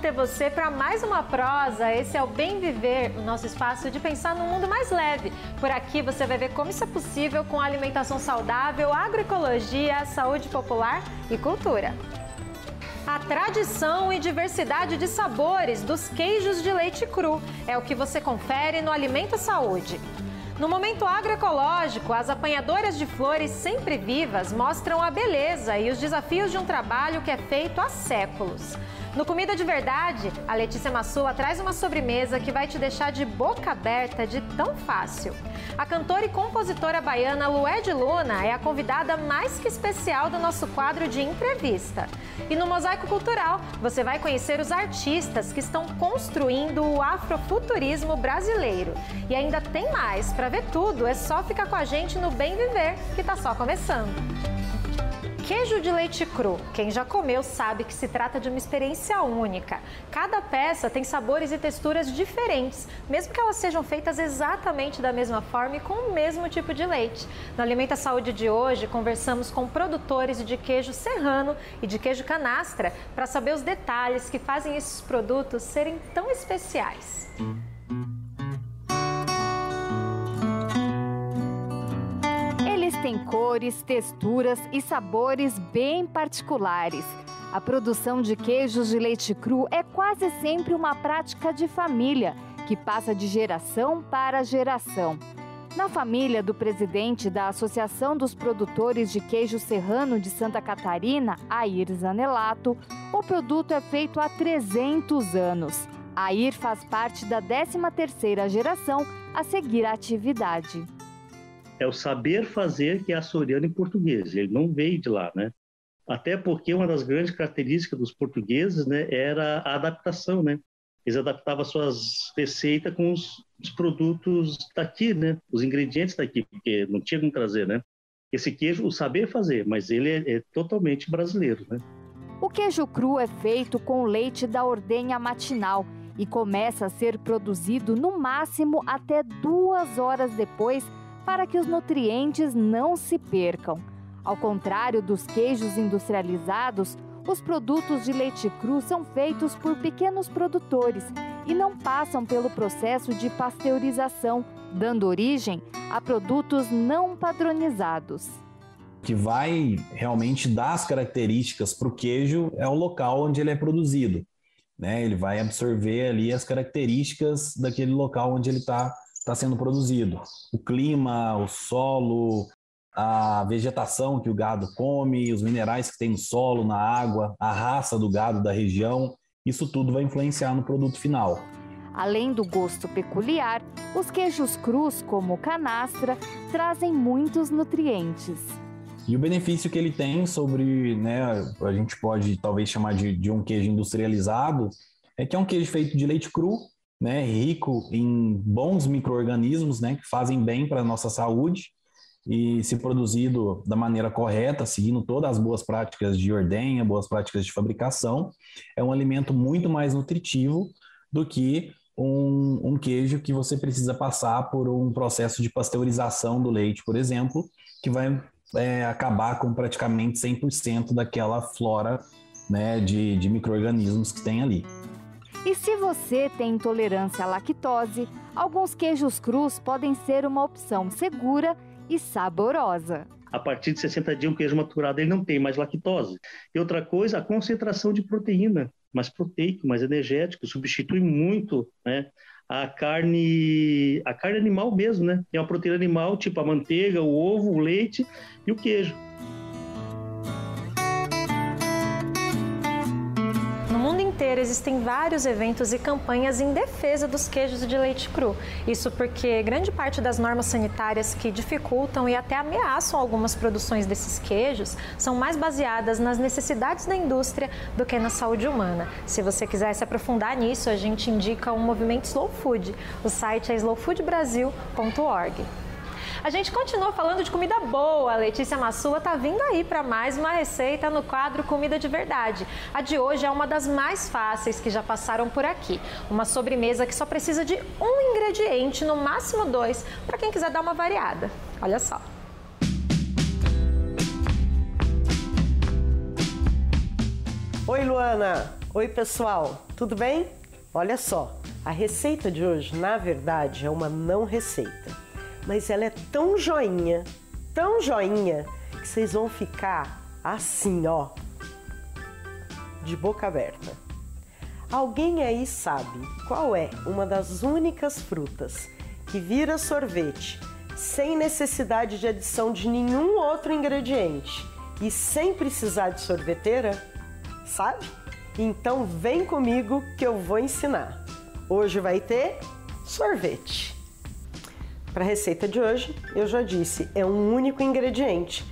ter você para mais uma prosa. Esse é o Bem Viver, o nosso espaço de pensar num mundo mais leve. Por aqui você vai ver como isso é possível com alimentação saudável, agroecologia, saúde popular e cultura. A tradição e diversidade de sabores dos queijos de leite cru é o que você confere no Alimento Saúde. No Momento Agroecológico, as apanhadoras de flores sempre vivas mostram a beleza e os desafios de um trabalho que é feito há séculos. No Comida de Verdade, a Letícia Massula traz uma sobremesa que vai te deixar de boca aberta de tão fácil. A cantora e compositora baiana Lued Luna é a convidada mais que especial do nosso quadro de entrevista. E no Mosaico Cultural, você vai conhecer os artistas que estão construindo o afrofuturismo brasileiro. E ainda tem mais, para ver tudo é só ficar com a gente no Bem Viver, que está só começando. Queijo de leite cru. Quem já comeu sabe que se trata de uma experiência única. Cada peça tem sabores e texturas diferentes, mesmo que elas sejam feitas exatamente da mesma forma e com o mesmo tipo de leite. No Alimenta Saúde de hoje, conversamos com produtores de queijo serrano e de queijo canastra para saber os detalhes que fazem esses produtos serem tão especiais. Tem cores, texturas e sabores bem particulares. A produção de queijos de leite cru é quase sempre uma prática de família, que passa de geração para geração. Na família do presidente da Associação dos Produtores de Queijo Serrano de Santa Catarina, Air Zanelato, o produto é feito há 300 anos. Air faz parte da 13ª geração a seguir a atividade. É o saber fazer que é açoriano em português, ele não veio de lá, né? Até porque uma das grandes características dos portugueses, né, era a adaptação, né? Eles adaptavam suas receitas com os produtos daqui, né? Os ingredientes daqui, porque não tinha como trazer, né? Esse queijo, o saber fazer, mas ele é totalmente brasileiro, né? O queijo cru é feito com leite da ordenha matinal e começa a ser produzido no máximo até 2 horas depois, para que os nutrientes não se percam. Ao contrário dos queijos industrializados, os produtos de leite cru são feitos por pequenos produtores e não passam pelo processo de pasteurização, dando origem a produtos não padronizados. O que vai realmente dar as características para o queijo é o local onde ele é produzido, né? Ele vai absorver ali as características daquele local onde ele está sendo produzido. O clima, o solo, a vegetação que o gado come, os minerais que tem no solo, na água, a raça do gado da região, isso tudo vai influenciar no produto final. Além do gosto peculiar, os queijos crus, como o canastra, trazem muitos nutrientes. E o benefício que ele tem sobre, né, a gente pode talvez chamar de um queijo industrializado, é que é um queijo feito de leite cru, né, rico em bons micro-organismos, né, que fazem bem para a nossa saúde, e se produzido da maneira correta, seguindo todas as boas práticas de ordenha, boas práticas de fabricação, é um alimento muito mais nutritivo do que um queijo que você precisa passar por um processo de pasteurização do leite, por exemplo, que vai acabar com praticamente 100% daquela flora, né, de micro-organismos que tem ali. E se você tem intolerância à lactose, alguns queijos crus podem ser uma opção segura e saborosa. A partir de 60 dias, o queijo maturado ele não tem mais lactose. E outra coisa, a concentração de proteína, mais proteico, mais energético, substitui muito, né, a carne animal mesmo, né? É uma proteína animal, tipo a manteiga, o ovo, o leite e o queijo. Existem vários eventos e campanhas em defesa dos queijos de leite cru. Isso porque grande parte das normas sanitárias que dificultam e até ameaçam algumas produções desses queijos são mais baseadas nas necessidades da indústria do que na saúde humana. Se você quiser se aprofundar nisso, a gente indica o movimento Slow Food. O site é slowfoodbrasil.org. A gente continua falando de comida boa. A Letícia Massula está vindo aí para mais uma receita no quadro Comida de Verdade. A de hoje é uma das mais fáceis que já passaram por aqui. Uma sobremesa que só precisa de um ingrediente, no máximo 2, para quem quiser dar uma variada. Olha só. Oi, Luana! Oi pessoal, tudo bem? Olha só, a receita de hoje na verdade é uma não receita, mas ela é tão joinha que vocês vão ficar assim, ó, de boca aberta. Alguém aí sabe qual é uma das únicas frutas que vira sorvete sem necessidade de adição de nenhum outro ingrediente e sem precisar de sorveteira? Sabe? Então vem comigo que eu vou ensinar. Hoje vai ter sorvete. Para a receita de hoje, eu já disse, é um único ingrediente.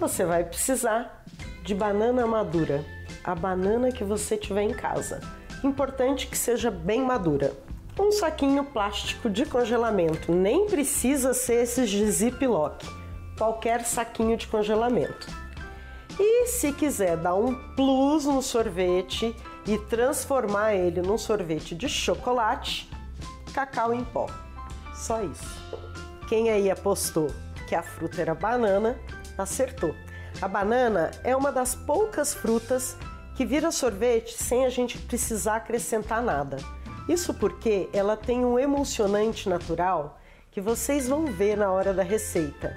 Você vai precisar de banana madura, a banana que você tiver em casa. Importante que seja bem madura. Um saquinho plástico de congelamento, nem precisa ser esses de ziplock, qualquer saquinho de congelamento. E se quiser dar um plus no sorvete e transformar ele num sorvete de chocolate, cacau em pó. Só isso. Quem aí apostou que a fruta era banana, acertou. A banana é uma das poucas frutas que vira sorvete sem a gente precisar acrescentar nada. Isso porque ela tem um emulsionante natural que vocês vão ver na hora da receita.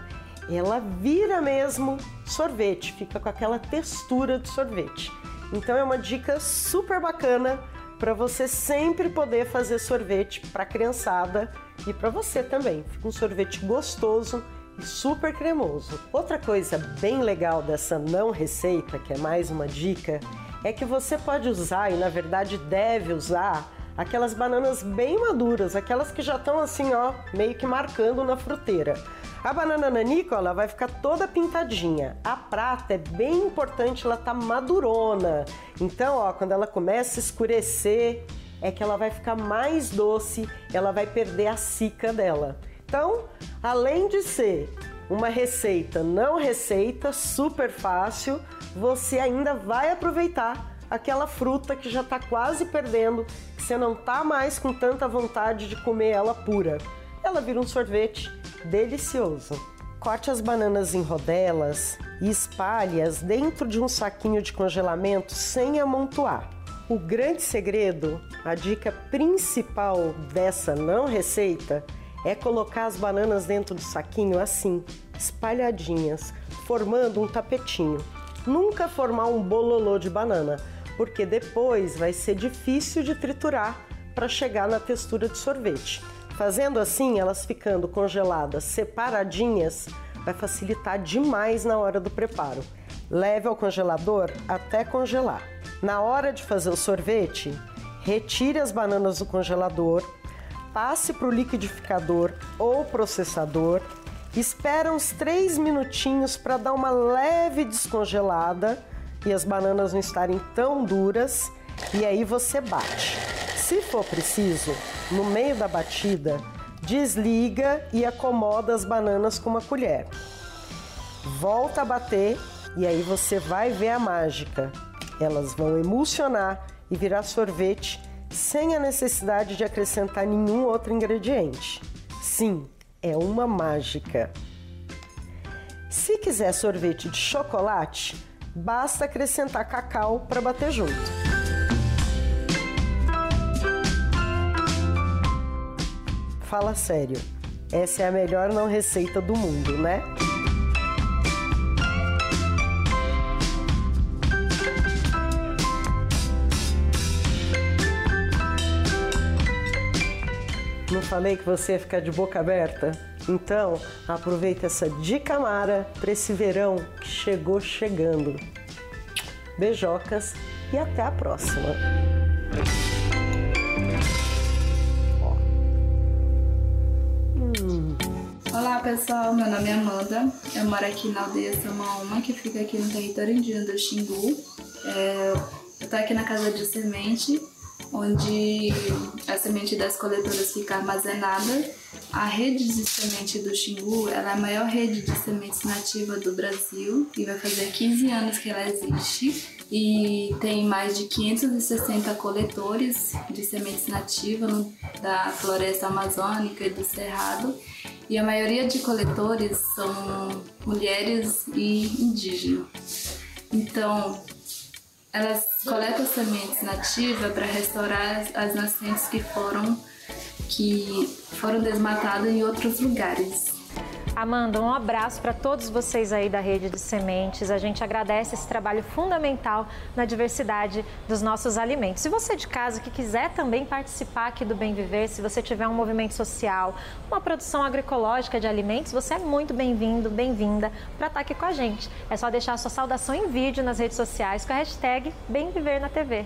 Ela vira mesmo sorvete, fica com aquela textura de sorvete. Então é uma dica super bacana para você sempre poder fazer sorvete para a criançada e para você também. Fica um sorvete gostoso e super cremoso. Outra coisa bem legal dessa não receita, que é mais uma dica, é que você pode usar, e na verdade deve usar, aquelas bananas bem maduras, aquelas que já estão assim, ó, meio que marcando na fruteira. A banana nanica, ela vai ficar toda pintadinha. A prata é bem importante, ela tá madurona. Então, ó, quando ela começa a escurecer, é que ela vai ficar mais doce, ela vai perder a cica dela. Então, além de ser uma receita não receita, super fácil, você ainda vai aproveitar aquela fruta que já está quase perdendo, que você não está mais com tanta vontade de comer ela pura. Ela vira um sorvete delicioso. Corte as bananas em rodelas e espalhe-as dentro de um saquinho de congelamento sem amontoar. O grande segredo, a dica principal dessa não receita, é colocar as bananas dentro do saquinho assim, espalhadinhas, formando um tapetinho. Nunca formar um bololô de banana, porque depois vai ser difícil de triturar para chegar na textura de sorvete. Fazendo assim, elas ficando congeladas separadinhas, vai facilitar demais na hora do preparo. Leve ao congelador até congelar. Na hora de fazer o sorvete, retire as bananas do congelador, passe para o liquidificador ou processador, espera uns 3 minutinhos para dar uma leve descongelada e as bananas não estarem tão duras, e aí você bate. Se for preciso, no meio da batida, desliga e acomoda as bananas com uma colher. Volta a bater e aí você vai ver a mágica. Elas vão emulsionar e virar sorvete sem a necessidade de acrescentar nenhum outro ingrediente. Sim, é uma mágica. Se quiser sorvete de chocolate, basta acrescentar cacau para bater junto. Fala sério, essa é a melhor não receita do mundo, né? Não falei que você ia ficar de boca aberta? Então, aproveita essa dica mara para esse verão que chegou chegando. Beijocas e até a próxima! Olá pessoal, meu nome é Amanda, eu moro aqui na aldeia Samaúma, que fica aqui no território indígena do Xingu. Eu tô aqui na casa de semente, onde a semente das coletoras fica armazenada. A rede de semente do Xingu, ela é a maior rede de sementes nativa do Brasil e vai fazer 15 anos que ela existe. E tem mais de 560 coletores de sementes nativas da floresta amazônica e do cerrado. E a maioria de coletores são mulheres e indígenas. Então, Elas coletam sementes nativas para restaurar as nascentes que foram desmatadas em outros lugares. Amanda, um abraço para todos vocês aí da Rede de Sementes. A gente agradece esse trabalho fundamental na diversidade dos nossos alimentos. Se você de casa que quiser também participar aqui do Bem Viver, se você tiver um movimento social, uma produção agroecológica de alimentos, você é muito bem-vindo, bem-vinda para estar aqui com a gente. É só deixar a sua saudação em vídeo nas redes sociais com a hashtag Bem Viver na TV.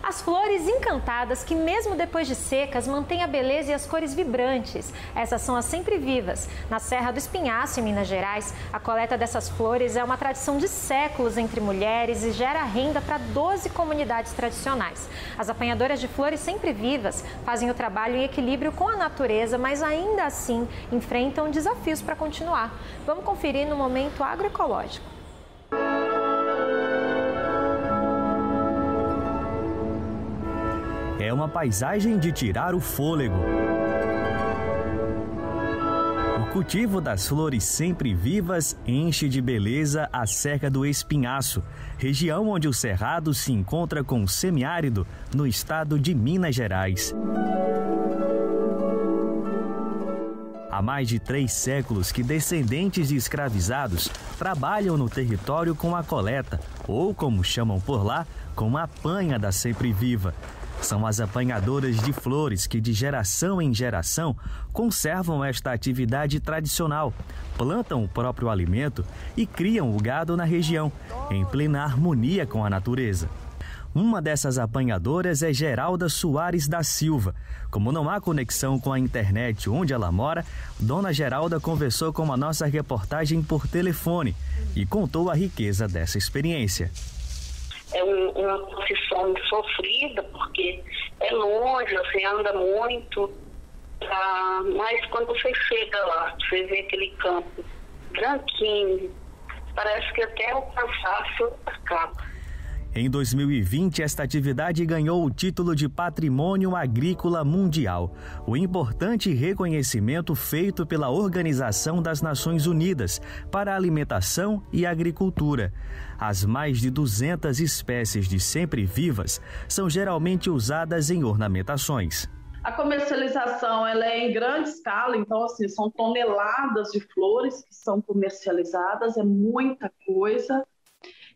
As flores encantadas que mesmo depois de secas mantêm a beleza e as cores vibrantes. Essas são as sempre vivas. Na Serra do Espinhaço, em Minas Gerais, a coleta dessas flores é uma tradição de séculos entre mulheres e gera renda para 12 comunidades tradicionais. As apanhadoras de flores sempre vivas fazem o trabalho em equilíbrio com a natureza, mas ainda assim enfrentam desafios para continuar. Vamos conferir no Momento Agroecológico. É uma paisagem de tirar o fôlego. O cultivo das flores sempre vivas enche de beleza a Serra do Espinhaço, região onde o cerrado se encontra com o semiárido no estado de Minas Gerais. Há mais de 3 séculos que descendentes de escravizados trabalham no território com a coleta, ou como chamam por lá, com a apanha da sempre viva. São as apanhadoras de flores que, de geração em geração, conservam esta atividade tradicional, plantam o próprio alimento e criam o gado na região, em plena harmonia com a natureza. Uma dessas apanhadoras é Geralda Soares da Silva. Como não há conexão com a internet onde ela mora, Dona Geralda conversou com a nossa reportagem por telefone e contou a riqueza dessa experiência. É uma profissão sofrida, porque é longe, você anda muito, mas quando você chega lá, você vê aquele campo branquinho, parece que até o cansaço acaba. Em 2020, esta atividade ganhou o título de Patrimônio Agrícola Mundial, o importante reconhecimento feito pela Organização das Nações Unidas para a Alimentação e Agricultura. As mais de 200 espécies de sempre-vivas são geralmente usadas em ornamentações. A comercialização ela é em grande escala, então assim, são toneladas de flores que são comercializadas, é muita coisa.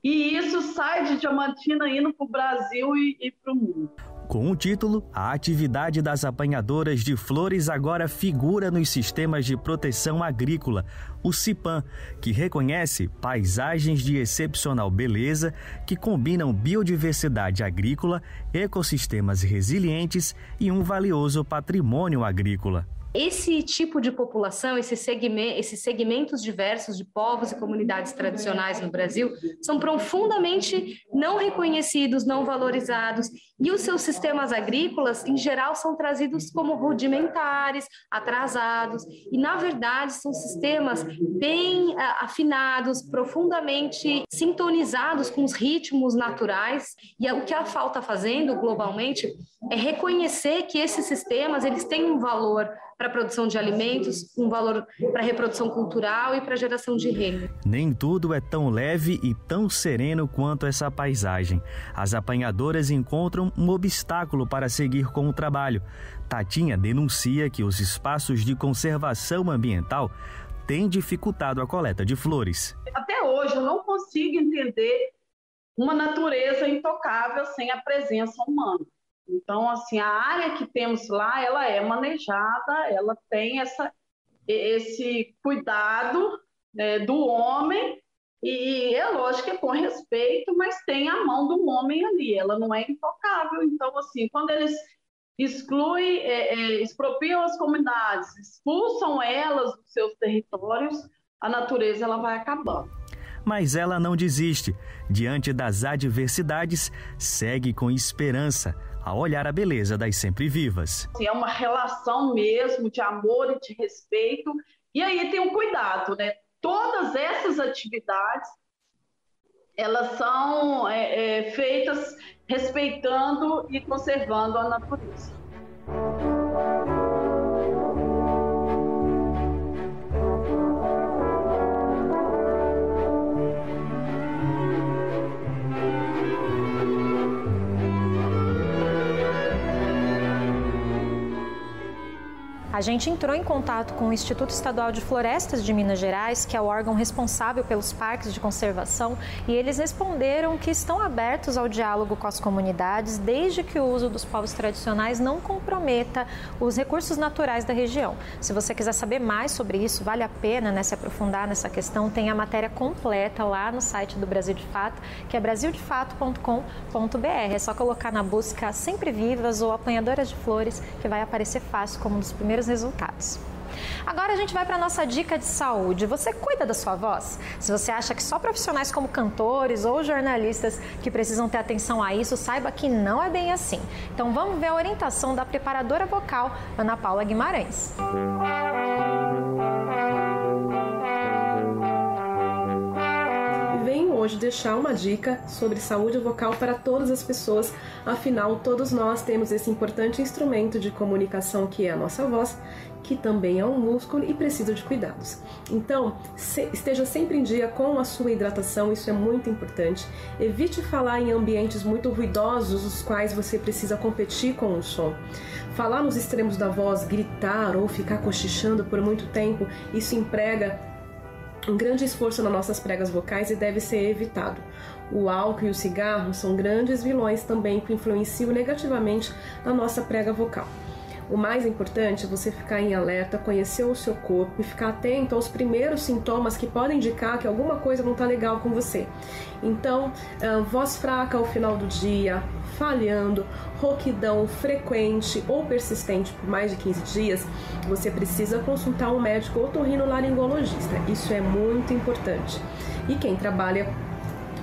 E isso sai de Diamantina indo para o Brasil e para o mundo. Com o título, a atividade das apanhadoras de flores agora figura nos sistemas de proteção agrícola, o CIPAM, que reconhece paisagens de excepcional beleza que combinam biodiversidade agrícola, ecossistemas resilientes e um valioso patrimônio agrícola. Esse tipo de população, esses segmentos diversos de povos e comunidades tradicionais no Brasil são profundamente não reconhecidos, não valorizados, e os seus sistemas agrícolas, em geral, são trazidos como rudimentares, atrasados, e, na verdade, são sistemas bem afinados, profundamente sintonizados com os ritmos naturais, e o que a FAO está fazendo globalmente é reconhecer que esses sistemas eles têm um valor para a produção de alimentos, um valor para a reprodução cultural e para a geração de renda. Nem tudo é tão leve e tão sereno quanto essa paisagem. As apanhadoras encontram um obstáculo para seguir com o trabalho. Tatinha denuncia que os espaços de conservação ambiental têm dificultado a coleta de flores. Até hoje eu não consigo entender uma natureza intocável sem a presença humana. Então, assim, a área que temos lá, ela é manejada, ela tem esse cuidado do homem, e é lógico que é com respeito, mas tem a mão do homem ali, ela não é intocável. Então, assim, quando eles excluem, expropriam as comunidades, expulsam elas dos seus territórios, a natureza ela vai acabando. Mas ela não desiste. Diante das adversidades, segue com esperança, a olhar a beleza das sempre-vivas. É uma relação mesmo de amor e de respeito. E aí tem um cuidado, né? Todas essas atividades, elas são feitas respeitando e conservando a natureza. A gente entrou em contato com o Instituto Estadual de Florestas de Minas Gerais, que é o órgão responsável pelos parques de conservação, e eles responderam que estão abertos ao diálogo com as comunidades, desde que o uso dos povos tradicionais não comprometa os recursos naturais da região. Se você quiser saber mais sobre isso, vale a pena, né, se aprofundar nessa questão, tem a matéria completa lá no site do Brasil de Fato, que é brasildefato.com.br. É só colocar na busca Sempre Vivas ou Apanhadoras de Flores, que vai aparecer fácil como um dos primeiros resultados. Agora a gente vai para a nossa dica de saúde. Você cuida da sua voz? Se você acha que só profissionais como cantores ou jornalistas que precisam ter atenção a isso, saiba que não é bem assim. Então vamos ver a orientação da preparadora vocal, Ana Paula Guimarães. Venho hoje deixar uma dica sobre saúde vocal para todas as pessoas, afinal todos nós temos esse importante instrumento de comunicação que é a nossa voz, que também é um músculo e precisa de cuidados. Então, esteja sempre em dia com a sua hidratação, isso é muito importante. Evite falar em ambientes muito ruidosos, os quais você precisa competir com o som. Falar nos extremos da voz, gritar ou ficar cochichando por muito tempo, isso emprega um grande esforço nas nossas pregas vocais e deve ser evitado. O álcool e o cigarro são grandes vilões também que influenciam negativamente na nossa prega vocal. O mais importante é você ficar em alerta, conhecer o seu corpo e ficar atento aos primeiros sintomas que podem indicar que alguma coisa não está legal com você. Então, voz fraca ao final do dia, falhando, rouquidão frequente ou persistente por mais de 15 dias, você precisa consultar um médico otorrinolaringologista. Isso é muito importante. E quem trabalha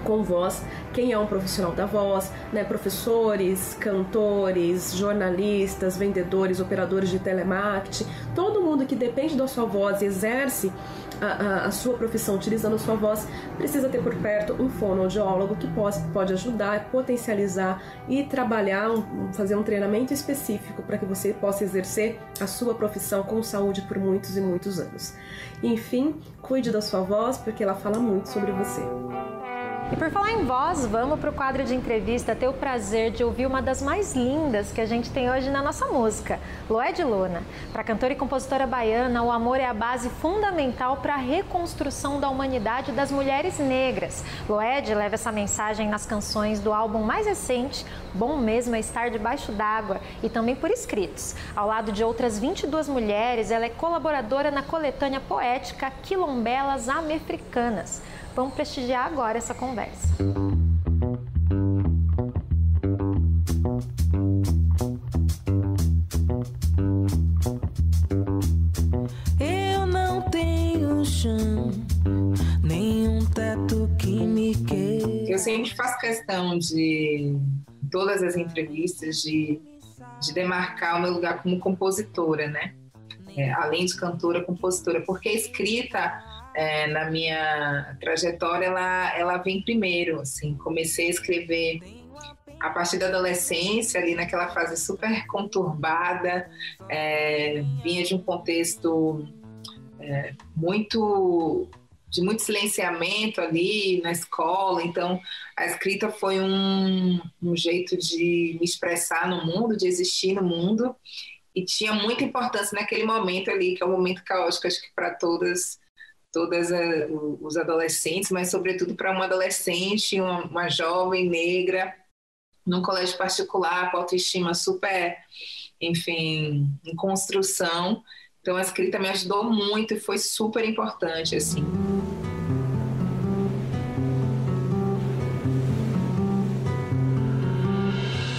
com voz, quem é um profissional da voz, né? Professores, cantores, jornalistas, vendedores, operadores de telemarketing, todo mundo que depende da sua voz e exerce a sua profissão utilizando a sua voz, precisa ter por perto um fonoaudiólogo que pode ajudar, potencializar e trabalhar, fazer um treinamento específico para que você possa exercer a sua profissão com saúde por muitos e muitos anos. Enfim, cuide da sua voz porque ela fala muito sobre você. E por falar em voz, vamos para o quadro de entrevista ter o prazer de ouvir uma das mais lindas que a gente tem hoje na nossa música, Loed Luna. Para a cantora e compositora baiana, o amor é a base fundamental para a reconstrução da humanidade das mulheres negras. Loed leva essa mensagem nas canções do álbum mais recente, Bom Mesmo é Estar Debaixo d'Água, e também por escritos. Ao lado de outras 22 mulheres, ela é colaboradora na coletânea poética Quilombelas Amefricanas. Vamos prestigiar agora essa conversa. Eu não tenho chão, nenhum teto que me queira. Eu sempre faço questão de, em todas as entrevistas, de demarcar o meu lugar como compositora, né? Além de cantora, compositora, porque a escrita... na minha trajetória, ela vem primeiro, assim, comecei a escrever a partir da adolescência, ali naquela fase super conturbada, vinha de um contexto de muito silenciamento ali na escola, então a escrita foi um jeito de me expressar no mundo, de existir no mundo, e tinha muita importância naquele momento ali, que é um momento caótico, acho que para todas os adolescentes, mas sobretudo para uma adolescente, uma jovem negra, num colégio particular, com autoestima super, enfim, em construção. Então a escrita me ajudou muito e foi super importante, assim.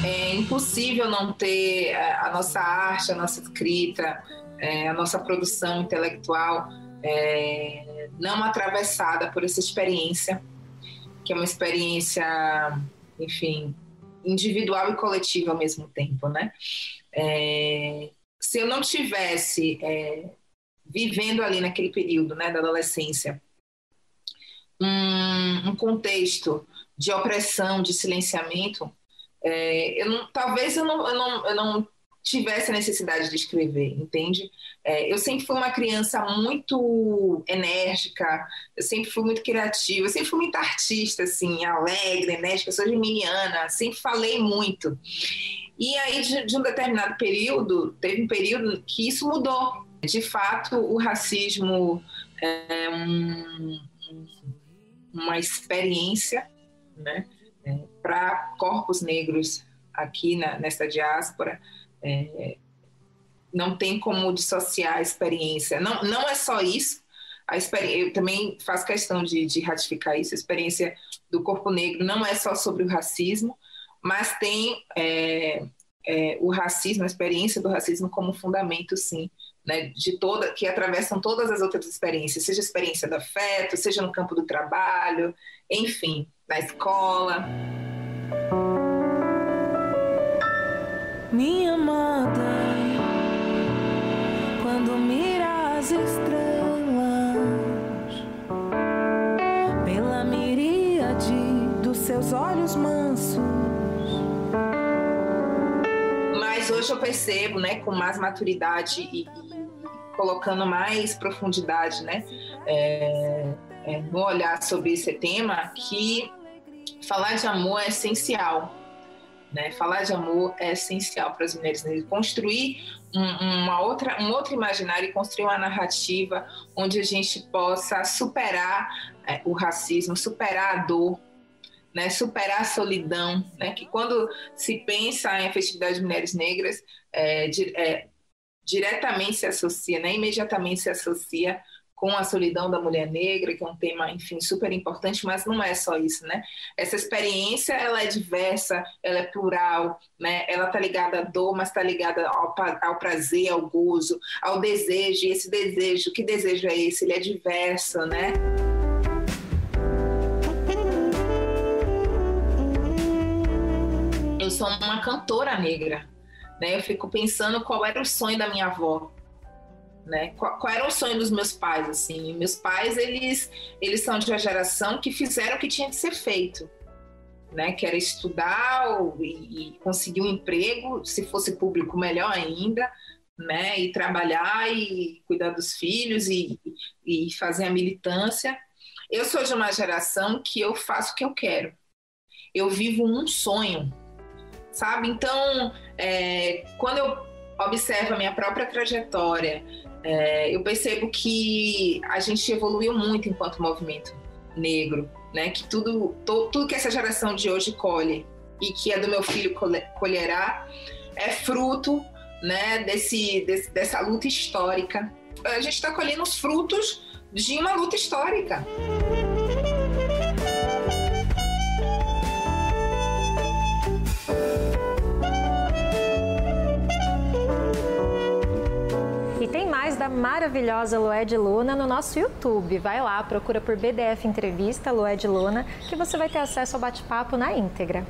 É impossível não ter a nossa arte, a nossa escrita, a nossa produção intelectual não atravessada por essa experiência, que é uma experiência, enfim, individual e coletiva ao mesmo tempo, né? Se eu não tivesse vivendo ali naquele período, né, da adolescência, um contexto de opressão, de silenciamento, talvez eu não tivesse a necessidade de escrever, entende? Eu sempre fui uma criança muito enérgica, eu sempre fui muito criativa, eu sempre fui muito artista, assim, alegre, enérgica, sou geminiana, sempre falei muito. E aí, de um determinado período, teve um período que isso mudou. De fato, o racismo é uma experiência, né, para corpos negros aqui nessa diáspora. Não tem como dissociar a experiência. Não é só isso. Eu também faço questão de ratificar isso. A experiência do corpo negro não é só sobre o racismo, mas tem o racismo, a experiência do racismo como fundamento, sim, né, que atravessam todas as outras experiências, seja a experiência do afeto, seja no campo do trabalho, enfim, na escola. Minha amada, quando mira as estrelas, pela miríade dos seus olhos mansos. Mas hoje eu percebo, né, com mais maturidade e colocando mais profundidade, né, no olhar sobre esse tema, que falar de amor é essencial. Né? Falar de amor é essencial para as mulheres negras. Construir um outro imaginário e construir uma narrativa onde a gente possa superar o racismo, superar a dor, né? Superar a solidão, né? Que quando se pensa em festividade de mulheres negras, diretamente se associa, né? Imediatamente se associa com a solidão da mulher negra, que é um tema, enfim, super importante, mas não é só isso, né? Essa experiência, ela é diversa, ela é plural, né? Ela está ligada à dor, mas está ligada ao prazer, ao gozo, ao desejo, e esse desejo, que desejo é esse? Ele é diverso, né? Eu sou uma cantora negra, né? Eu fico pensando qual era o sonho da minha avó, né? Qual era o sonho dos meus pais, assim? Meus pais, eles são de uma geração que fizeram o que tinha que ser feito, né? Que era estudar e conseguir um emprego, se fosse público, melhor ainda, né? E trabalhar e cuidar dos filhos e fazer a militância. Eu sou de uma geração que eu faço o que eu quero. Eu vivo um sonho, sabe? Então, quando eu observo a minha própria trajetória, eu percebo que a gente evoluiu muito enquanto movimento negro, né? Que tudo que essa geração de hoje colhe e que é do meu filho colherá é fruto, né, dessa luta histórica. A gente está colhendo os frutos de uma luta histórica. E tem mais da maravilhosa Lued Luna no nosso YouTube. Vai lá, procura por BDF Entrevista Lued Luna, que você vai ter acesso ao bate-papo na íntegra.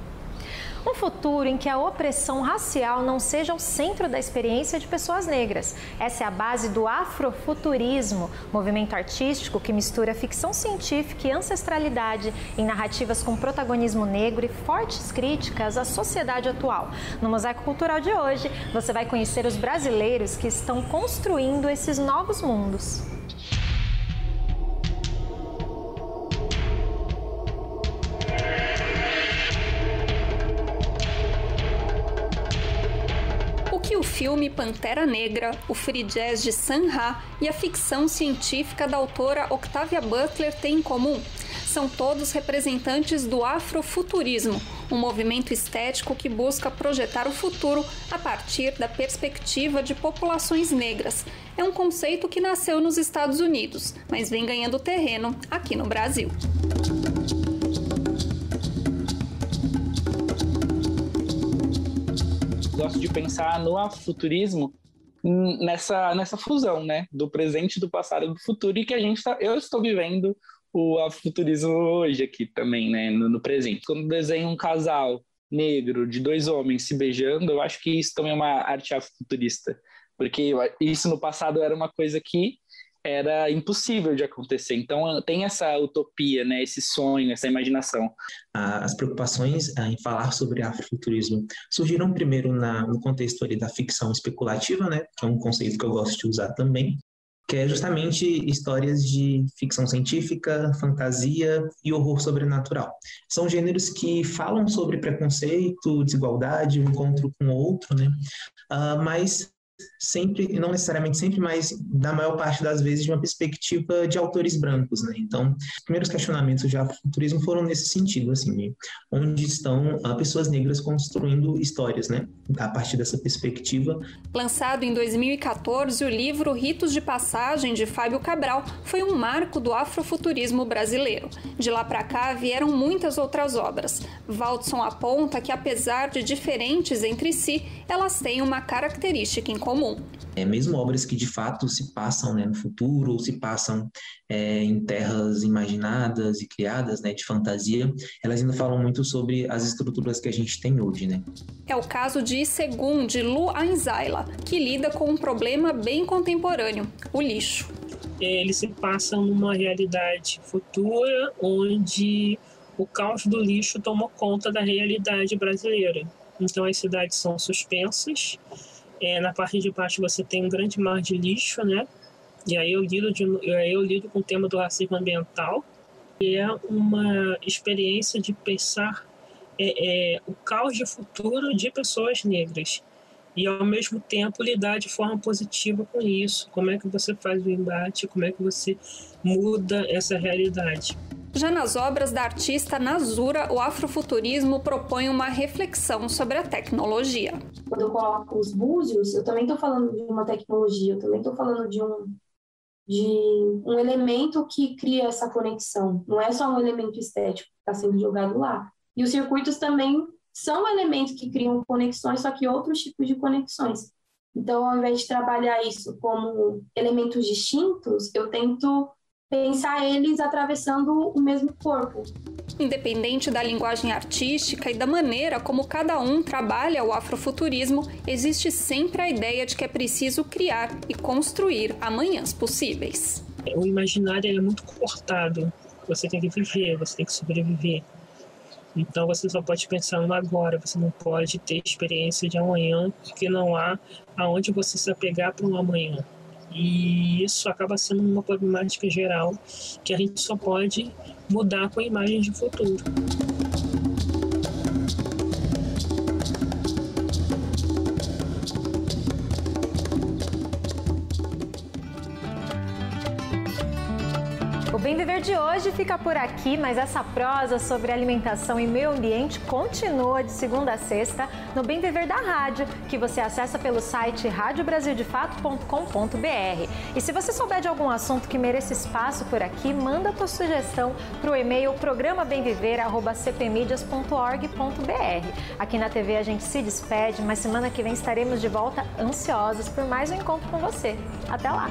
Um futuro em que a opressão racial não seja o centro da experiência de pessoas negras. Essa é a base do afrofuturismo, movimento artístico que mistura ficção científica e ancestralidade em narrativas com protagonismo negro e fortes críticas à sociedade atual. No Mosaico Cultural de hoje, você vai conhecer os brasileiros que estão construindo esses novos mundos. O filme Pantera Negra, o free jazz de Sun Ra e a ficção científica da autora Octavia Butler têm em comum? São todos representantes do afrofuturismo, um movimento estético que busca projetar o futuro a partir da perspectiva de populações negras. É um conceito que nasceu nos Estados Unidos, mas vem ganhando terreno aqui no Brasil. Gosto de pensar no afrofuturismo nessa fusão, né, do presente, do passado e do futuro, e que eu estou vivendo o afrofuturismo hoje aqui também, né, no presente. Quando desenho um casal negro de dois homens se beijando, eu acho que isso também é uma arte afrofuturista, porque isso no passado era uma coisa que era impossível de acontecer. Então tem essa utopia, né, esse sonho, essa imaginação. As preocupações em falar sobre afrofuturismo surgiram primeiro no contexto ali da ficção especulativa, né, que é um conceito que eu gosto de usar também, que é justamente histórias de ficção científica, fantasia e horror sobrenatural. São gêneros que falam sobre preconceito, desigualdade, o encontro com o outro, né, mas sempre, não necessariamente sempre, mas na maior parte das vezes de uma perspectiva de autores brancos, né? Então, os primeiros questionamentos de afrofuturismo foram nesse sentido, assim, onde estão pessoas negras construindo histórias, né? A partir dessa perspectiva. Lançado em 2014, o livro Ritos de Passagem, de Fábio Cabral, foi um marco do afrofuturismo brasileiro. De lá para cá, vieram muitas outras obras. Valdson aponta que, apesar de diferentes entre si, elas têm uma característica em comum. Mesmo obras que de fato se passam, né, no futuro, ou se passam em terras imaginadas e criadas, né, de fantasia, elas ainda falam muito sobre as estruturas que a gente tem hoje, né? É o caso de Según, de Lu Anzaila, que lida com um problema bem contemporâneo, o lixo. Eles se passam numa realidade futura onde o caos do lixo tomou conta da realidade brasileira. Então as cidades são suspensas. Na parte de baixo você tem um grande mar de lixo, né? E aí eu lido com o tema do racismo ambiental. E é uma experiência de pensar o caos de futuro de pessoas negras. E ao mesmo tempo lidar de forma positiva com isso. Como é que você faz o embate, como é que você muda essa realidade. Já nas obras da artista Nazura, o afrofuturismo propõe uma reflexão sobre a tecnologia. Quando eu coloco os búzios, eu também estou falando de uma tecnologia, eu também estou falando de um elemento que cria essa conexão. Não é só um elemento estético que está sendo jogado lá. E os circuitos também são elementos que criam conexões, só que outros tipos de conexões. Então, ao invés de trabalhar isso como elementos distintos, eu tento pensar eles atravessando o mesmo corpo. Independente da linguagem artística e da maneira como cada um trabalha o afrofuturismo, existe sempre a ideia de que é preciso criar e construir amanhãs possíveis. O imaginário é muito cortado. Você tem que viver, você tem que sobreviver. Então você só pode pensar no agora, você não pode ter experiência de amanhã, porque não há aonde você se apegar para um amanhã. E isso acaba sendo uma problemática geral que a gente só pode mudar com imagens de futuro. O Bem Viver de hoje fica por aqui, mas essa prosa sobre alimentação e meio ambiente continua de segunda a sexta no Bem Viver da Rádio, que você acessa pelo site radiobrasildefato.com.br. E se você souber de algum assunto que mereça espaço por aqui, manda a tua sugestão para o e-mail programabemviver@cpmedias.org.br. Aqui na TV a gente se despede, mas semana que vem estaremos de volta ansiosos por mais um encontro com você. Até lá!